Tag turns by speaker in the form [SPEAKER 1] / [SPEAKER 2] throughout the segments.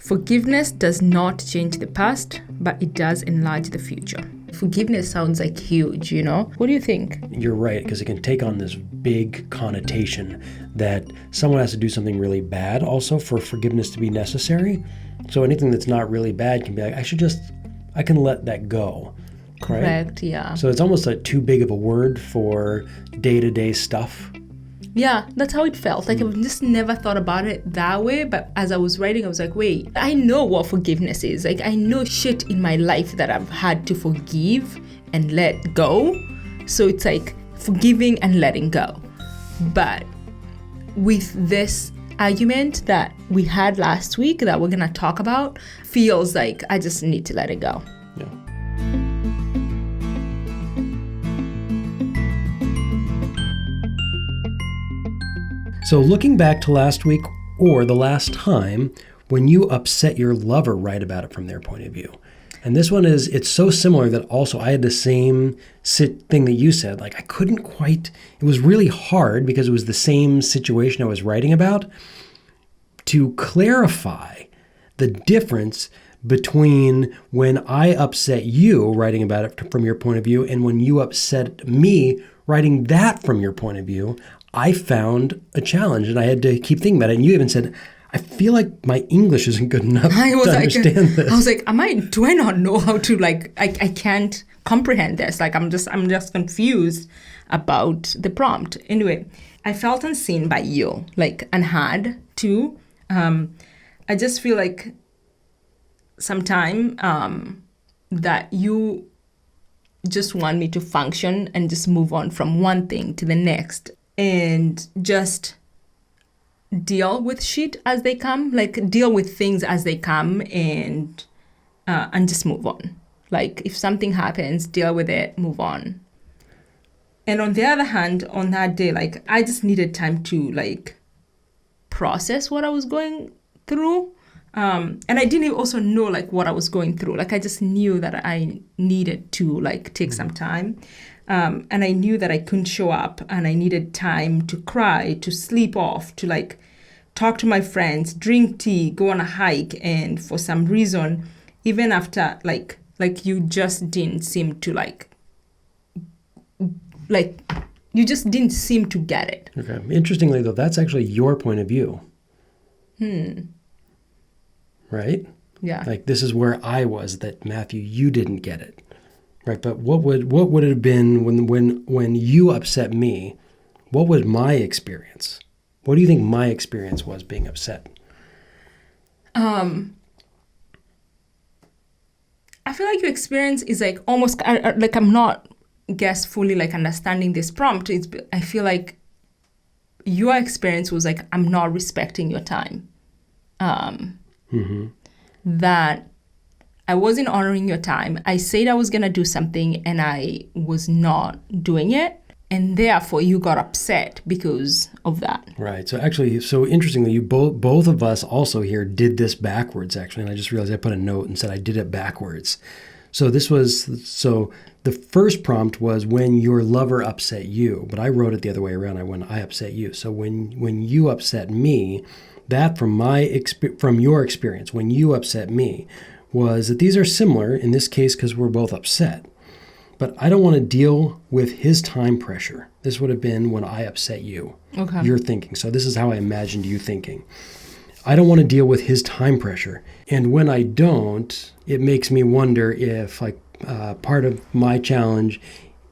[SPEAKER 1] Forgiveness does not change the past, but it does enlarge the future. Forgiveness sounds like huge, you know? What do you think?
[SPEAKER 2] You're right, because it can take on this big connotation that someone has to do something really bad also for forgiveness to be necessary. So anything that's not really bad can be like, I can let that go.
[SPEAKER 1] Correct,
[SPEAKER 2] right?
[SPEAKER 1] Yeah.
[SPEAKER 2] So it's almost like too big of a word for day-to-day stuff.
[SPEAKER 1] Yeah, that's how it felt. Like I've just never thought about it that way. But as I was writing, I was like, wait, I know what forgiveness is. Like I know shit in my life that I've had to forgive and let go. So it's like forgiving and letting go. But with this argument that we had last week that we're going to talk about, feels like I just need to let it go.
[SPEAKER 2] Yeah. So looking back to last week or the last time when you upset your lover, write about it from their point of view. And this one it's so similar that also I had the same thing that you said. Like I couldn't quite, it was really hard because it was the same situation I was writing about to clarify the difference between when I upset you, writing about it from your point of view, and when you upset me, writing that from your point of view. I found a challenge and I had to keep thinking about it. And you even said, I feel like my English isn't good enough to understand this.
[SPEAKER 1] I was like, do I not know how to I can't comprehend this. Like I'm just confused about the prompt. Anyway, I felt unseen by you, and had to. I just feel like sometime that you just want me to function and just move on from one thing to the next. And just deal with shit as they come, deal with things as they come and just move on. Like if something happens, deal with it, move on. And on the other hand, on that day, I just needed time to process what I was going through. And I didn't also know what I was going through. I just knew that I needed to take some time. And I knew that I couldn't show up and I needed time to cry, to sleep off, to talk to my friends, drink tea, go on a hike. And for some reason, even after you just didn't seem to you just didn't seem to get it.
[SPEAKER 2] Okay. Interestingly though, that's actually your point of view. Right?
[SPEAKER 1] Yeah.
[SPEAKER 2] This is where I was that Matthew, you didn't get it. Right, but what would it have been when you upset me? What was my experience? What do you think my experience was being upset?
[SPEAKER 1] I feel like your experience is almost I'm not fully understanding this prompt. I feel like your experience was I'm not respecting your time. That I wasn't honoring your time. I said I was going to do something and I was not doing it. And therefore you got upset because of that. Right.
[SPEAKER 2] So actually, interestingly, you both of us also here did this backwards actually. And I just realized I put a note and said I did it backwards. So the first prompt was when your lover upset you, but I wrote it the other way around. When I upset you. So when you upset me, that from your experience, when you upset me, was that these are similar in this case because we're both upset. But I don't want to deal with his time pressure. This would have been when I upset you.
[SPEAKER 1] Okay.
[SPEAKER 2] You're thinking. So this is how I imagined you thinking. I don't want to deal with his time pressure. And when I don't, it makes me wonder if part of my challenge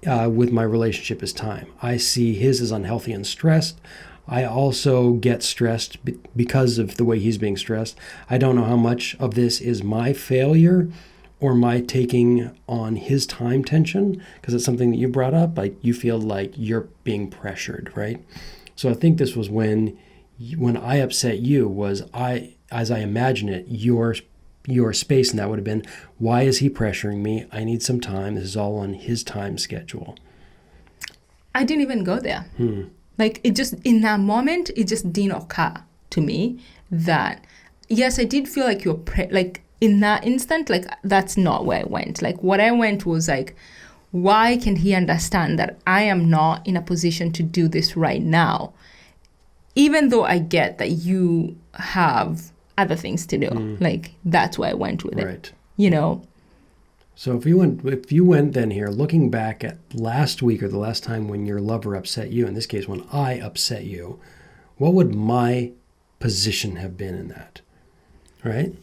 [SPEAKER 2] with my relationship is time. I see his as unhealthy and stressed. I also get stressed because of the way he's being stressed. I don't know how much of this is my failure or my taking on his time tension, because it's something that you brought up. You feel like you're being pressured, right? So I think this was when I upset you was as I imagine it, your space, and that would have been, why is he pressuring me? I need some time. This is all on his time schedule.
[SPEAKER 1] I didn't even go there. It just, in that moment, it just didn't occur to me that, yes, I did feel like in that instant, that's not where I went. What I went was why can he understand that I am not in a position to do this right now? Even though I get that you have other things to do. Like, that's why I went with it.
[SPEAKER 2] Right.
[SPEAKER 1] You know?
[SPEAKER 2] So if you went then here, looking back at last week or the last time when your lover upset you, in this case, when I upset you, what would my position have been in that? Right?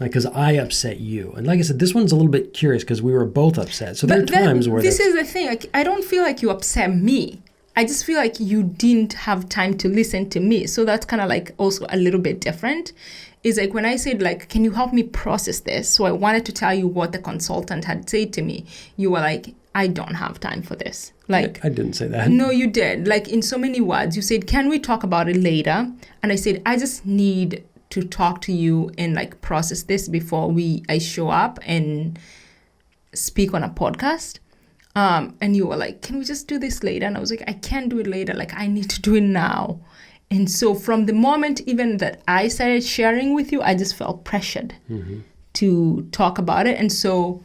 [SPEAKER 2] Like, because I upset you. And like I said, this one's a little bit curious because we were both upset. So there are times where
[SPEAKER 1] this is the thing. Like, I don't feel like you upset me. I just feel like you didn't have time to listen to me. So that's kind of like also a little bit different. Is like when I said, like, can you help me process this? So I wanted to tell you what the consultant had said to me. You were like, I don't have time for this. Like,
[SPEAKER 2] I didn't say that.
[SPEAKER 1] No, you did. Like, in so many words, you said, can we talk about it later? And I said, I just need to talk to you and like process this before I show up and speak on a podcast. And you were like, can we just do this later? And I was like, I can't do it later. Like, I need to do it now. And so from the moment even that I started sharing with you, I just felt pressured to talk about it. And so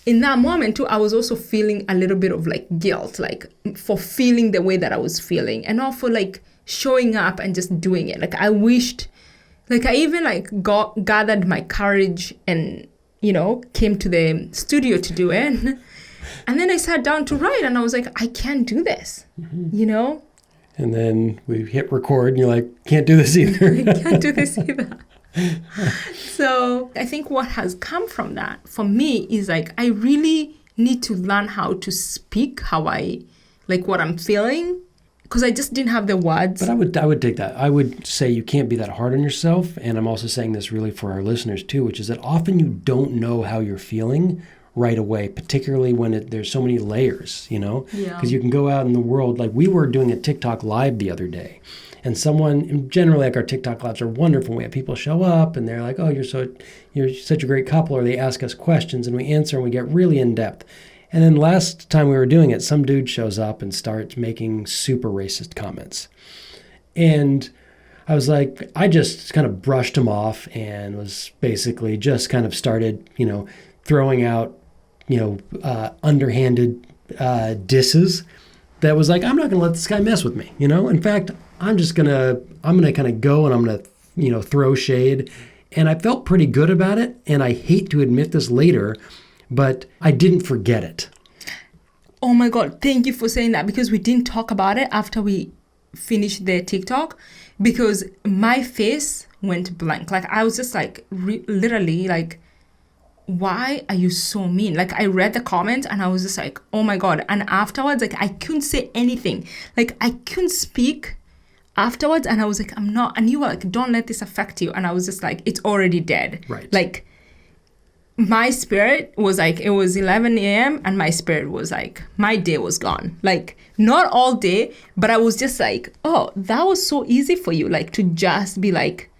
[SPEAKER 1] in that moment too, I was also feeling a little bit of like guilt, like for feeling the way that I was feeling, and not for like showing up and just doing it. Like, I wished, like, I even like gathered my courage and, you know, came to the studio to do it. And then I sat down to write and I was like, I can't do this, you know?
[SPEAKER 2] And then we hit record and you're like, can't do this either.
[SPEAKER 1] I can't do this either. So I think what has come from that for me is like, I really need to learn how to speak how I, like, what I'm feeling, because I just didn't have the words.
[SPEAKER 2] But I would take that. I would say you can't be that hard on yourself. And I'm also saying this really for our listeners too, which is that often you don't know how you're feeling right away, particularly when there's so many layers, you know?
[SPEAKER 1] Yeah.
[SPEAKER 2] Because you can go out in the world, like we were doing a TikTok live the other day. And generally like our TikTok lives are wonderful. We have people show up and they're like, oh, you're such a great couple. Or they ask us questions and we answer and we get really in depth. And then last time we were doing it, some dude shows up and starts making super racist comments. And I was like, I just kind of brushed him off and was basically just kind of started, you know, throwing out, you know, underhanded disses that was like, I'm not going to let this guy mess with me, you know? In fact, I'm going to kind of go and I'm going to, you know, throw shade. And I felt pretty good about it. And I hate to admit this later, but I didn't forget it.
[SPEAKER 1] Oh my God, thank you for saying that, because we didn't talk about it after we finished the TikTok, because my face went blank. Like, I was just like, literally like, why are you so mean? Like, I read the comment and I was just like, oh my God. And afterwards, like, I couldn't say anything. Like, I couldn't speak afterwards. And I was like, I'm not. And you were like, don't let this affect you. And I was just like, it's already dead.
[SPEAKER 2] Right.
[SPEAKER 1] Like, my spirit was like, it was 11 a.m. and my spirit was like, my day was gone. Like, not all day, but I was just like, oh, that was so easy for you. Like, to just be like,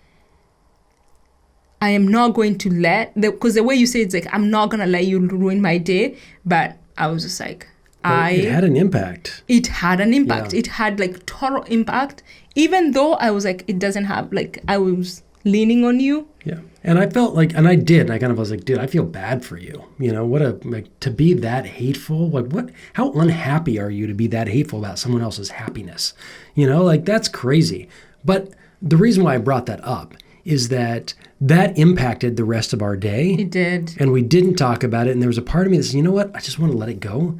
[SPEAKER 1] I am not going to because the way you say it's like, I'm not going to let you ruin my day. But I was just like,
[SPEAKER 2] It had an impact.
[SPEAKER 1] It had an impact.
[SPEAKER 2] Yeah.
[SPEAKER 1] It had like total impact. Even though I was like, it doesn't have, like, I was leaning on you.
[SPEAKER 2] Yeah. And I felt like, and I did, I kind of was like, dude, I feel bad for you. You know, to be that hateful, like how unhappy are you to be that hateful about someone else's happiness? You know, like, that's crazy. But the reason why I brought that up is that impacted the rest of our day.
[SPEAKER 1] It did.
[SPEAKER 2] And we didn't talk about it. And there was a part of me that said, you know what? I just want to let it go.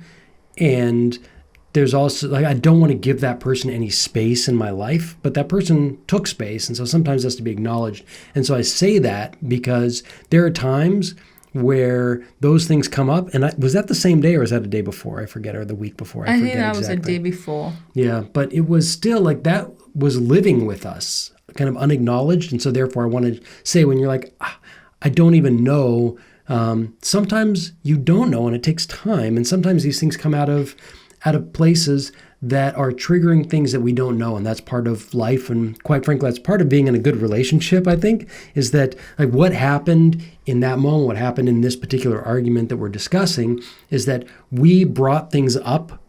[SPEAKER 2] And there's also, like, I don't want to give that person any space in my life, but that person took space. And so sometimes that's to be acknowledged. And so I say that because there are times where those things come up. And was that the same day or was that a day before? I forget, or the week before?
[SPEAKER 1] I think that was a day before.
[SPEAKER 2] Yeah, but it was still like that was living with us, kind of unacknowledged. And so therefore I want to say, when you're like, I don't even know, sometimes you don't know and it takes time. And sometimes these things come out of places that are triggering things that we don't know. And that's part of life. And quite frankly, that's part of being in a good relationship, I think, is that, like, what happened in that moment, what happened in this particular argument that we're discussing, is that we brought things up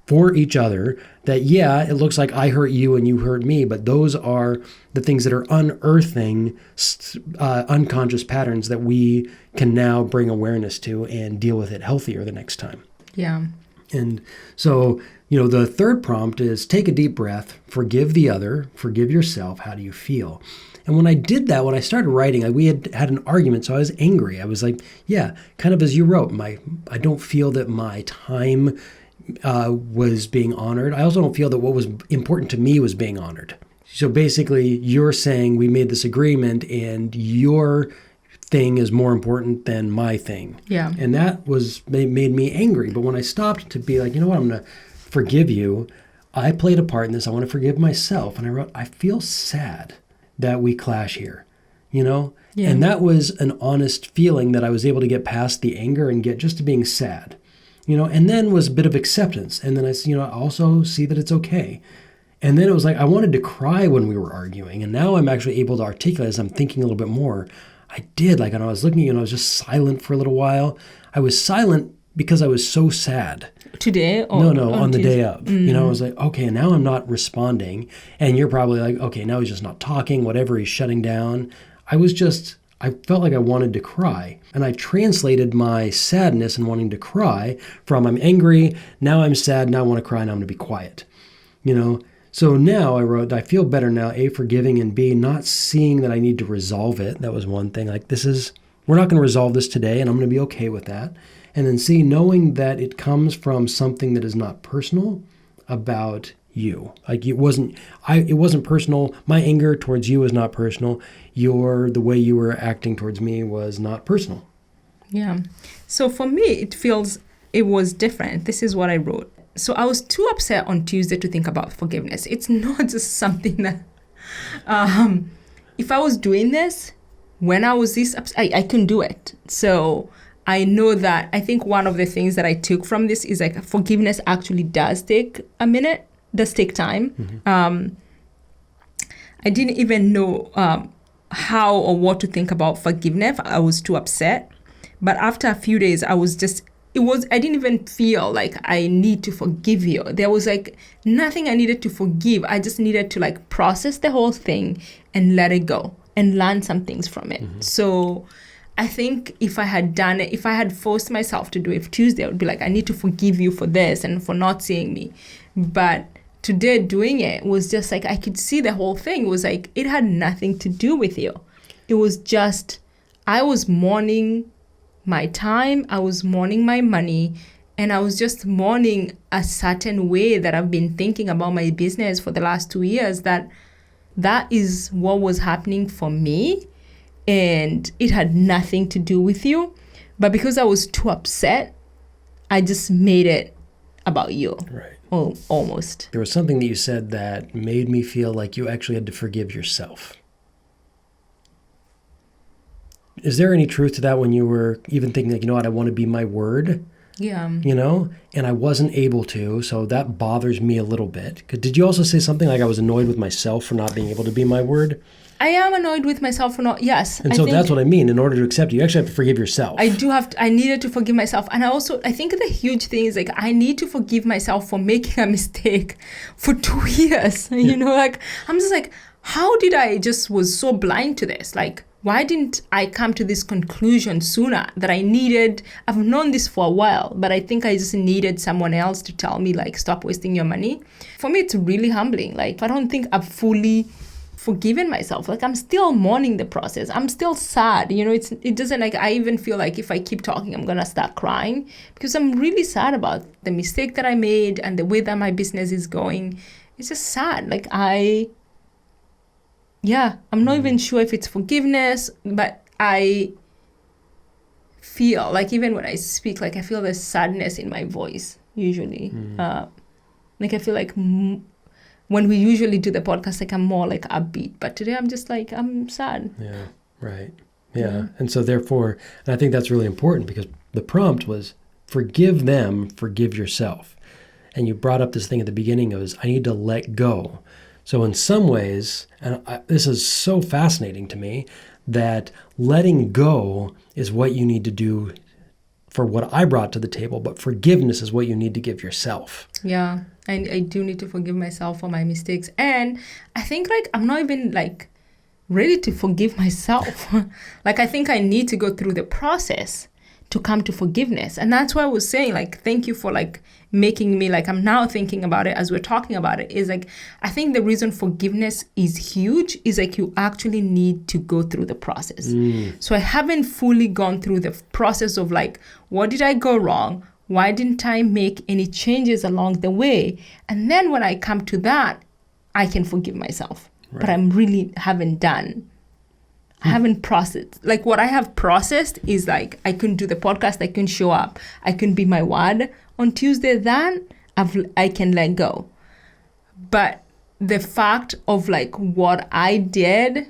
[SPEAKER 2] for each other that, yeah, it looks like I hurt you and you hurt me, but those are the things that are unearthing unconscious patterns that we can now bring awareness to and deal with it healthier the next time.
[SPEAKER 1] Yeah.
[SPEAKER 2] And so, you know, the third prompt is take a deep breath, forgive the other, forgive yourself. How do you feel? And when I did that, when I started writing, we had an argument, so I was angry. I was like, yeah, kind of as you wrote, I don't feel that my time was being honored. I also don't feel that what was important to me was being honored. So basically, you're saying we made this agreement and your thing is more important than my thing.
[SPEAKER 1] Yeah.
[SPEAKER 2] And that made me angry. But when I stopped to be like, you know what, I'm going to forgive you. I played a part in this. I want to forgive myself. And I wrote, I feel sad that we clash here, you know? Yeah. And that was an honest feeling that I was able to get past the anger and get just to being sad, you know? And then was a bit of acceptance. And then I also see that it's okay. And then it was like, I wanted to cry when we were arguing. And now I'm actually able to articulate as I'm thinking a little bit more. I did. Like, when I was looking at you and I was just silent for a little while. I was silent because I was so sad.
[SPEAKER 1] Today?
[SPEAKER 2] Or no, on the day of. You know, I was like, okay, now I'm not responding. And you're probably like, okay, now he's just not talking, whatever, he's shutting down. I felt like I wanted to cry. And I translated my sadness and wanting to cry from I'm angry, now I'm sad, now I want to cry, now I'm going to be quiet. You know? So now I wrote, I feel better now, A, forgiving, and B, not seeing that I need to resolve it. That was one thing. Like, we're not going to resolve this today, and I'm going to be okay with that. And then C, knowing that it comes from something that is not personal about you. Like, it wasn't personal. My anger towards you was not personal. The way you were acting towards me was not personal.
[SPEAKER 1] Yeah. So for me, it was different. This is what I wrote. So I was too upset on Tuesday to think about forgiveness. It's not just something that, if I was doing this, when I was this upset, I couldn't do it. So I know that, I think one of the things that I took from this is like forgiveness actually does take a minute, does take time. Mm-hmm. I didn't even know how or what to think about forgiveness. I was too upset. But after a few days, I didn't even feel like I need to forgive you. There was like nothing I needed to forgive. I just needed to like process the whole thing and let it go and learn some things from it. Mm-hmm. So I think if I had done it, if I had forced myself to do it Tuesday, I would be like, I need to forgive you for this and for not seeing me. But today doing it was just like, I could see the whole thing. It was like, it had nothing to do with you. It was just, I was mourning my time, I was mourning my money, and I was just mourning a certain way that I've been thinking about my business for the last 2 years, that is what was happening for me, and it had nothing to do with you. But because I was too upset, I just made it about you.
[SPEAKER 2] Right.
[SPEAKER 1] Oh, almost.
[SPEAKER 2] There was something that you said that made me feel like you actually had to forgive yourself. Is there any truth to that when you were even thinking like, you know what, I want to be my word?
[SPEAKER 1] Yeah.
[SPEAKER 2] You know, and I wasn't able to, so that bothers me a little bit. Did you also say something like I was annoyed with myself for not being able to be my word?
[SPEAKER 1] I am annoyed with myself for not, yes.
[SPEAKER 2] And so that's what I mean. In order to accept you actually have to forgive yourself.
[SPEAKER 1] I needed to forgive myself. And I think the huge thing is like, I need to forgive myself for making a mistake for 2 years. You know, like, I'm just like, how did I just was so blind to this? Like, why didn't I come to this conclusion sooner that I've known this for a while, but I think I just needed someone else to tell me, like, stop wasting your money. For me, it's really humbling. Like, I don't think I've fully forgiven myself. Like, I'm still mourning the process. I'm still sad. You know, it doesn't, like, I even feel like if I keep talking, I'm going to start crying because I'm really sad about the mistake that I made and the way that my business is going. It's just sad. Like, I'm not even sure if it's forgiveness, but I feel like even when I speak, like I feel the sadness in my voice usually. Like I feel like when we usually do the podcast, like I'm more like upbeat, but today I'm just like, I'm sad.
[SPEAKER 2] Yeah, right. Yeah. And so therefore, and I think that's really important because the prompt was forgive them, forgive yourself. And you brought up this thing at the beginning of I need to let go. So in some ways, and this is so fascinating to me, that letting go is what you need to do for what I brought to the table, but forgiveness is what you need to give yourself.
[SPEAKER 1] Yeah, I do need to forgive myself for my mistakes. And I think like I'm not even like ready to forgive myself. Like I think I need to go through the process to come to forgiveness. And that's why I was saying, like, thank you for like making me, like, I'm now thinking about it as we're talking about it, is like, I think the reason forgiveness is huge is like you actually need to go through the process. So I haven't fully gone through the process of like, what did I go wrong? Why didn't I make any changes along the way? And then when I come to that, I can forgive myself. Right. But I'm really haven't done. I haven't processed. Like what I have processed is like, I couldn't do the podcast. I couldn't show up. I couldn't be my word on Tuesday. Then I can let go. But the fact of like what I did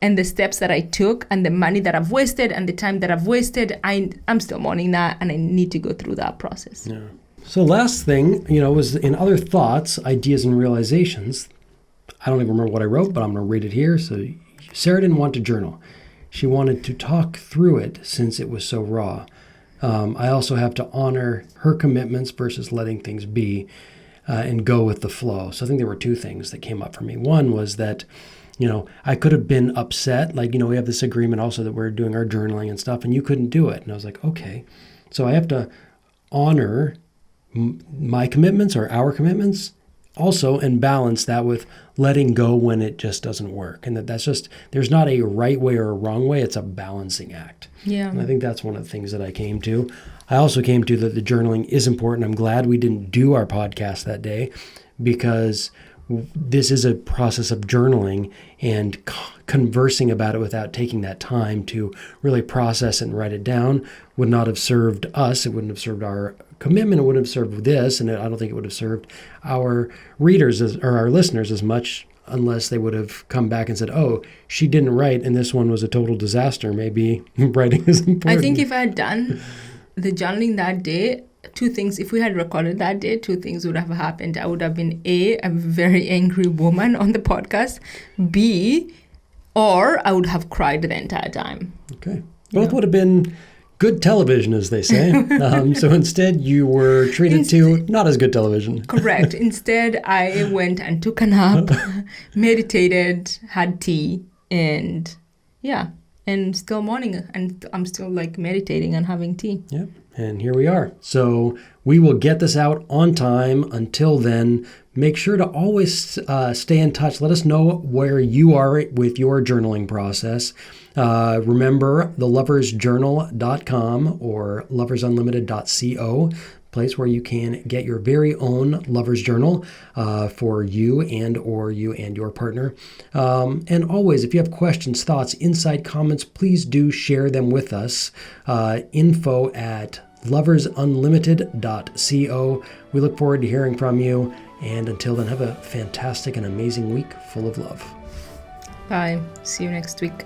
[SPEAKER 1] and the steps that I took and the money that I've wasted and the time that I've wasted, I'm still mourning that, and I need to go through that process.
[SPEAKER 2] Yeah. So last thing, was in other thoughts, ideas, and realizations. I don't even remember what I wrote, but I'm going to read it here. So Sarah didn't want to journal. She wanted to talk through it since it was so raw. I also have to honor her commitments versus letting things be and go with the flow. So I think there were two things that came up for me. One was that, I could have been upset. Like, we have this agreement also that we're doing our journaling and stuff, and you couldn't do it. And I was like, okay. So I have to honor my commitments or our commitments also, and balance that with letting go when it just doesn't work. And that's just, there's not a right way or a wrong way. It's a balancing act.
[SPEAKER 1] Yeah.
[SPEAKER 2] And I think that's one of the things that I came to. I also came to that the journaling is important. I'm glad we didn't do our podcast that day, because this is a process of journaling and conversing about it without taking that time to really process it and write it down would not have served us. It wouldn't have served our commitment. It wouldn't have served this, and I don't think it would have served our readers or our listeners as much, unless they would have come back and said, oh, she didn't write and this one was a total disaster. Maybe writing is important.
[SPEAKER 1] I think if I had done the journaling that day, two things, if we had recorded that day, two things would have happened. I would have been a very angry woman on the podcast, B, or I would have cried the entire time.
[SPEAKER 2] Okay. Both would have been good television, as they say. So instead, you were treated to not as good television.
[SPEAKER 1] Correct. Instead, I went and took a nap, meditated, had tea, and still morning, and I'm still like meditating and having tea.
[SPEAKER 2] Yep. And here we are. So we will get this out on time. Until then, make sure to always stay in touch. Let us know where you are with your journaling process. Remember theloversjournal.com or loversunlimited.co, place where you can get your very own Lover's Journal for you and your partner. And always, if you have questions, thoughts, insight, comments, please do share them with us. info@loversunlimited.co. We look forward to hearing from you. And until then, have a fantastic and amazing week full of love.
[SPEAKER 1] Bye. See you next week.